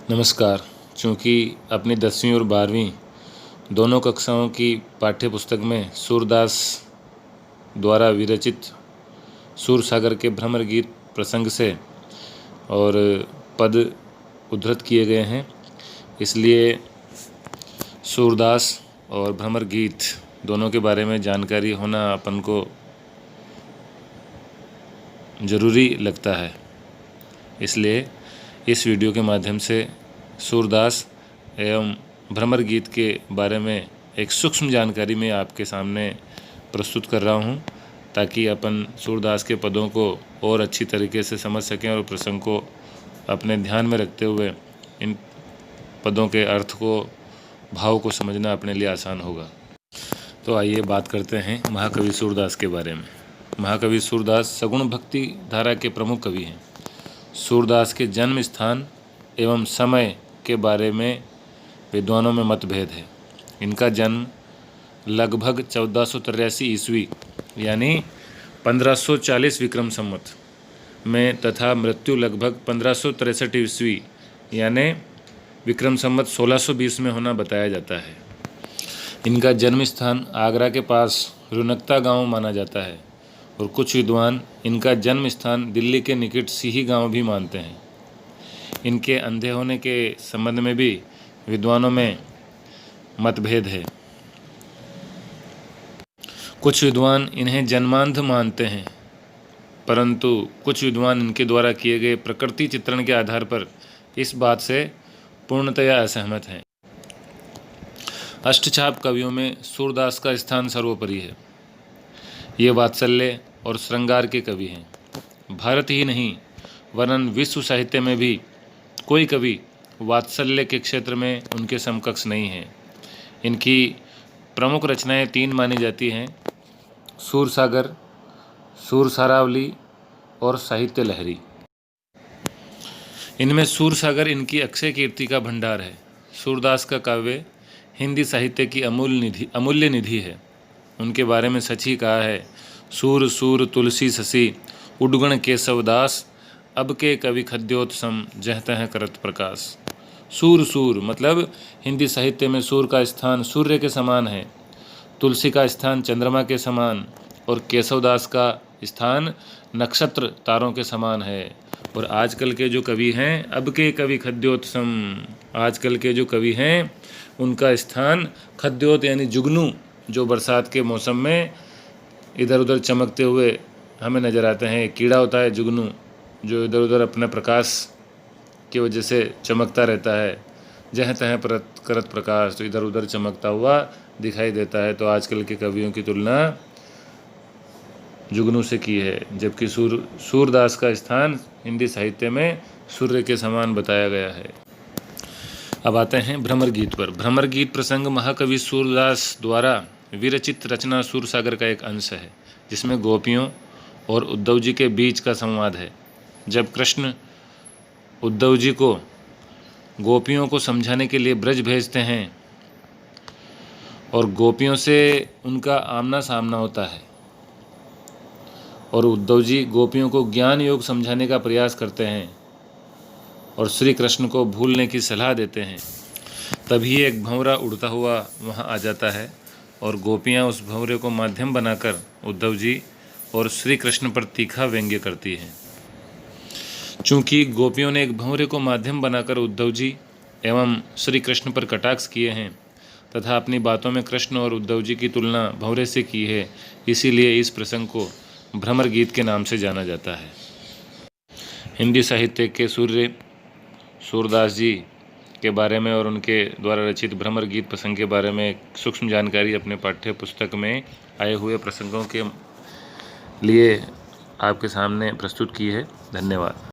नमस्कार। चूँकि अपनी 10वीं और 12वीं दोनों कक्षाओं की पाठ्य पुस्तक में सूरदास द्वारा विरचित सूरसागर के भ्रमर गीत प्रसंग से और पद उद्धृत किए गए हैं, इसलिए सूरदास और भ्रमर गीत दोनों के बारे में जानकारी होना अपन को ज़रूरी लगता है। इसलिए इस वीडियो के माध्यम से सूरदास एवं भ्रमर गीत के बारे में एक सूक्ष्म जानकारी मैं आपके सामने प्रस्तुत कर रहा हूं, ताकि अपन सूरदास के पदों को और अच्छी तरीके से समझ सकें और प्रसंग को अपने ध्यान में रखते हुए इन पदों के अर्थ को, भाव को समझना अपने लिए आसान होगा। तो आइए बात करते हैं महाकवि सूरदास के बारे में। महाकवि सूरदास सगुण भक्ति धारा के प्रमुख कवि हैं। सूरदास के जन्म स्थान एवं समय के बारे में विद्वानों में मतभेद है। इनका जन्म लगभग 1483 ईस्वी यानी 1540 विक्रम संवत में तथा मृत्यु लगभग 1563 ईस्वी यानी विक्रम संवत 1620 में होना बताया जाता है। इनका जन्म स्थान आगरा के पास रुनकता गांव माना जाता है और कुछ विद्वान इनका जन्म स्थान दिल्ली के निकट सिही गांव भी मानते हैं। इनके अंधे होने के संबंध में भी विद्वानों में मतभेद है। कुछ विद्वान इन्हें जन्मांध मानते हैं, परंतु कुछ विद्वान इनके द्वारा किए गए प्रकृति चित्रण के आधार पर इस बात से पूर्णतया असहमत हैं। अष्टछाप कवियों में सूरदास का स्थान सर्वोपरि है। ये वात्सल्य और श्रृंगार के कवि हैं। भारत ही नहीं वरन विश्व साहित्य में भी कोई कवि वात्सल्य के क्षेत्र में उनके समकक्ष नहीं है। इनकी प्रमुख रचनाएं 3 मानी जाती हैं: सूरसागर, सूरसारावली और साहित्य लहरी। इनमें सूरसागर इनकी अक्षय कीर्ति का भंडार है। सूरदास का काव्य हिंदी साहित्य की अमूल्य निधि है। उनके बारे में सच ही कहा है, सूर सूर तुलसी ससी उडगण केशवदास, अब के कवि खद्योत्सम जहते हैं करत प्रकाश। सूर सूर मतलब हिंदी साहित्य में सूर का स्थान सूर्य के समान है, तुलसी का स्थान चंद्रमा के समान और केशवदास का स्थान नक्षत्र तारों के समान है। और आजकल के जो कवि हैं, अब के कवि खद्योत्सम, आजकल के जो कवि हैं उनका स्थान खद्योत यानी जुगनू, जो बरसात के मौसम में इधर उधर चमकते हुए हमें नज़र आते हैं। कीड़ा होता है जुगनू, जो इधर उधर अपने प्रकाश की वजह से चमकता रहता है। जहाँ तहाँ करत प्रकाश, तो इधर उधर चमकता हुआ दिखाई देता है। तो आजकल के कवियों की तुलना जुगनू से की है, जबकि सूरदास का स्थान हिंदी साहित्य में सूर्य के समान बताया गया है। अब आते हैं भ्रमर गीत पर। भ्रमर गीत प्रसंग महाकवि सूरदास द्वारा विरचित रचना सूरसागर का एक अंश है, जिसमें गोपियों और उद्धव जी के बीच का संवाद है। जब कृष्ण उद्धव जी को गोपियों को समझाने के लिए ब्रज भेजते हैं और गोपियों से उनका आमना सामना होता है और उद्धव जी गोपियों को ज्ञान योग समझाने का प्रयास करते हैं और श्री कृष्ण को भूलने की सलाह देते हैं, तभी एक भंवरा उड़ता हुआ वहां आ जाता है और गोपियां उस भंवरे को माध्यम बनाकर उद्धव जी और श्री कृष्ण पर तीखा व्यंग्य करती हैं। चूँकि गोपियों ने एक भंवरे को माध्यम बनाकर उद्धव जी एवं श्री कृष्ण पर कटाक्ष किए हैं तथा अपनी बातों में कृष्ण और उद्धव जी की तुलना भंवरे से की है, इसीलिए इस प्रसंग को भ्रमर गीत के नाम से जाना जाता है। हिंदी साहित्य के सूर्य सूरदास जी के बारे में और उनके द्वारा रचित भ्रमर गीत प्रसंग के बारे में सूक्ष्म जानकारी अपने पाठ्य पुस्तक में आए हुए प्रसंगों के लिए आपके सामने प्रस्तुत की है। धन्यवाद।